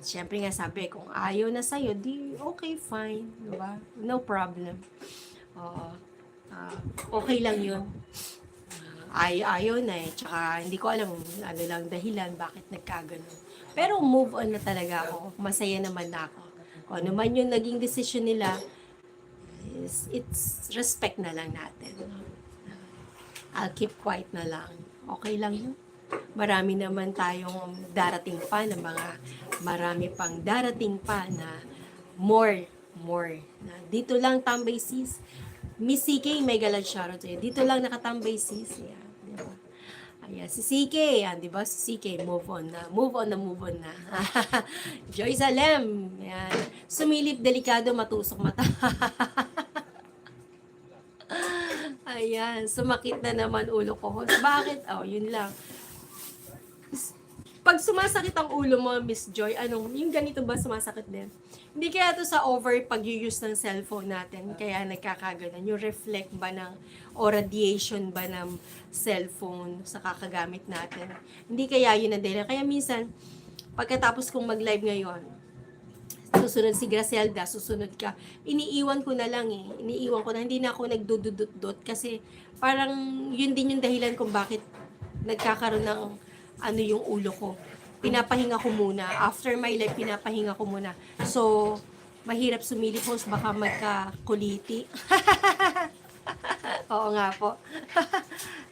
Siyempre nga sabi, kung ayaw na sa'yo, di okay, fine. Diba? No problem. Oo. Ah, okay lang yun. Ayaw na eh. Tsaka hindi ko alam ano lang dahilan bakit nagkaganon. Pero move on na talaga ako. Masaya naman na ako. Kung ano man yung naging decision nila, it's respect na lang natin. I'll keep quiet na lang. Okay lang yun. Marami naman tayong darating pa na marami pang darating pa na more. Na dito lang tambay sis. Miss CK, may galad shoutout sa'yo. Dito lang nakatambay sis. Yan, di ba? Ayan, si CK, yan, di ba? Si CK, move on na. Move on na. Joy Salem, yan. Sumilip, delikado, matusok mata. Ayan, sumakit na naman ulo ko. Bakit? Oh, yun lang. Pag sumasakit ang ulo mo, Miss Joy, yung ganito ba sumasakit din? Hindi kaya to sa over pag-use ng cellphone natin, kaya nagkakaganon. Yung reflect ba o radiation ba ng cellphone sa kakagamit natin. Hindi kaya yun ang dahilan. Kaya minsan, pagkatapos kong mag-live ngayon, susunod si Gracielda, susunod ka. Iniiwan ko na lang eh. Iniiwan ko na. Hindi na ako nagdududot-dot kasi parang yun din yung dahilan kung bakit nagkakaroon ng yung ulo ko. Pinapahinga ko muna. After my life, pinapahinga ko muna. So, mahirap sumilip host, baka magkakuliti. Oo nga po.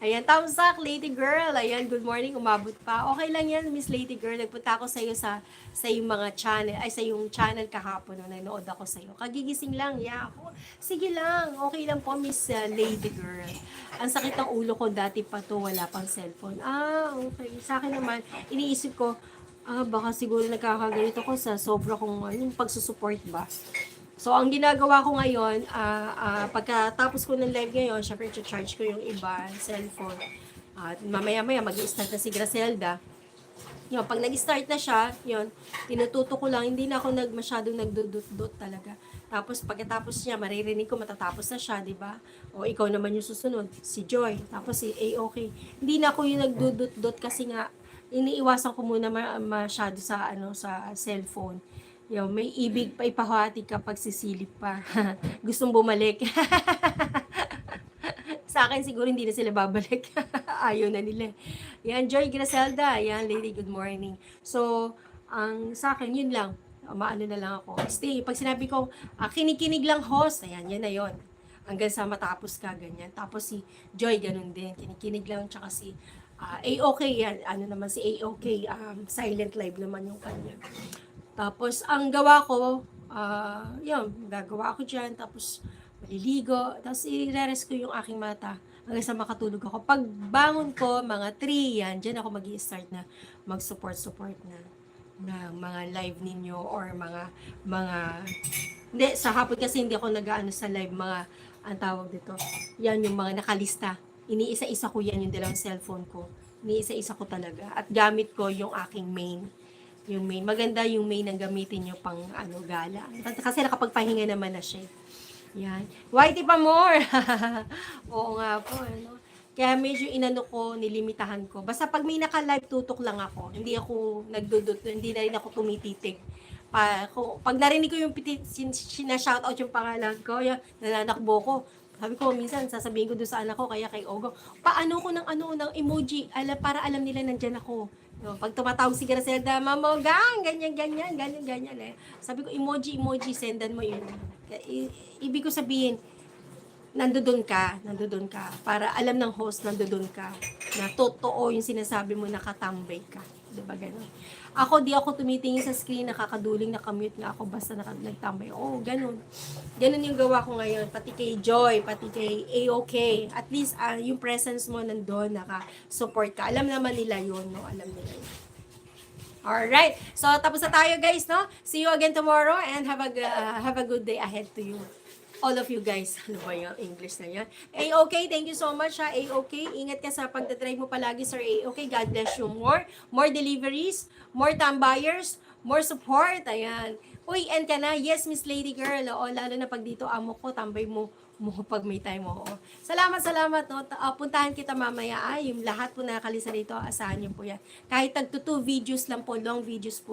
Ayan, thumbs up, Lady Girl. Ayan, good morning, umabot pa. Okay lang yan, Miss Lady Girl. Nagpunta ako sa'yo sa iyong mga channel, sa iyong channel kahapon nung nanood ako sa'yo. Kagigising lang, yeah. Ako, sige lang, okay lang po, Miss Lady Girl. Ang sakit ng ulo ko, dati pa to, wala pang cellphone. Okay. Sa akin naman, iniisip ko, baka siguro nagkakaganito ko sa sobra kong yung pagsusupport ba. So, ang ginagawa ko ngayon, pagkatapos ko ng live ngayon, syempre, charge ko yung iba, cellphone. At mamaya-maya, mag-i-start na si Gracielda. Yun, pag nag-start na siya, yun, tinututo ko lang, hindi na ako masyadong nagdudut-dut talaga. Tapos, pagkatapos niya, maririnig ko, matatapos na siya, di ba? O, ikaw naman yung susunod, si Joy. Tapos, si A-OK. Hindi na ako yung nagdudut-dut kasi nga, iniiwasan ko muna masyado sa, sa cellphone. Yo, may ibig pa ipahati kapag sisilip pa. Gustong bumalik. Sa akin siguro hindi na sila babalik. Ayaw na nila. Yan, Joy Gracelda. Yan, lady, good morning. So, ang sa akin, yun lang. Maano na lang ako. Stay. Pag sinabi ko, kinikinig lang host. Ayan, yan na yun. Hanggang sa matapos ka, ganyan. Tapos si Joy, ganun din. Kinikinig lang. Tsaka si A-OK yan. Ano naman si A-OK. Silent live naman yung kanya. Tapos, ang gawa ko, yun, gagawa ako dyan, tapos maliligo, tapos i-rest ko yung aking mata hanggang sa makatulog ako. Pag bangon ko, mga 3, yan, dyan ako mag-i-start na mag-support na mga live ninyo or hindi, sa hapon kasi hindi ako nag-ano sa live, ang tawag dito, yan yung mga nakalista. Iniisa-isa ko yan, yung dalawang cellphone ko. Iniisa-isa ko talaga. At gamit ko yung aking main. Yung main. Maganda yung main ang gamitin nyo pang gala. Kasi nakapagpahinga naman na siya. Yan. Whitey pa more! Oo nga po. Kaya medyo nilimitahan ko. Basta pag may naka-live, tutok lang ako. Hindi ako hindi na rin ako tumititig. Pag narinig ko yung sinashoutout yung pangalan ko, nananakbo ko. Sabi ko, minsan, sasabihin ko doon sa anak ko, kaya kay Ogo, paano ko ng emoji, para alam nila nandyan ako. Pag tumatawag si Gracelda, Mamogang, ganyan eh. Sabi ko, emoji, sendan mo yun. Ibig ko sabihin, nandoon ka, para alam ng host, nandoon ka, na totoo yung sinasabi mo, nakatambay ka. Diba gano'n? Ako, di ako tumitingin sa screen, nakakaduling, nakamute nga ako, basta nagtambay. Oo, ganun. Ganun yung gawa ko ngayon, pati kay Joy, pati kay A-OK. At least, yung presence mo nandoon, naka-support ka. Alam naman nila yun, no? Alam nila yun. Alright. So, tapos na tayo, guys, no? See you again tomorrow and have a good day ahead to you. All of you guys. Ano ba yung English na yan? A-OK, thank you so much, ha? A-OK, ingat ka sa pagdadrive mo palagi, sir. A-OK, God bless you more. More deliveries, more tambayers, more support. Ayan. Uy, end ka na. Yes, Miss Lady Girl. Oo, lalo na pag dito amo ko, tambay mo pag may time mo. Salamat. No? Puntahan kita mamaya. Yung lahat po nakalisa dito, asahan niyo po yan. Kahit tag 2 videos lang po, long videos po.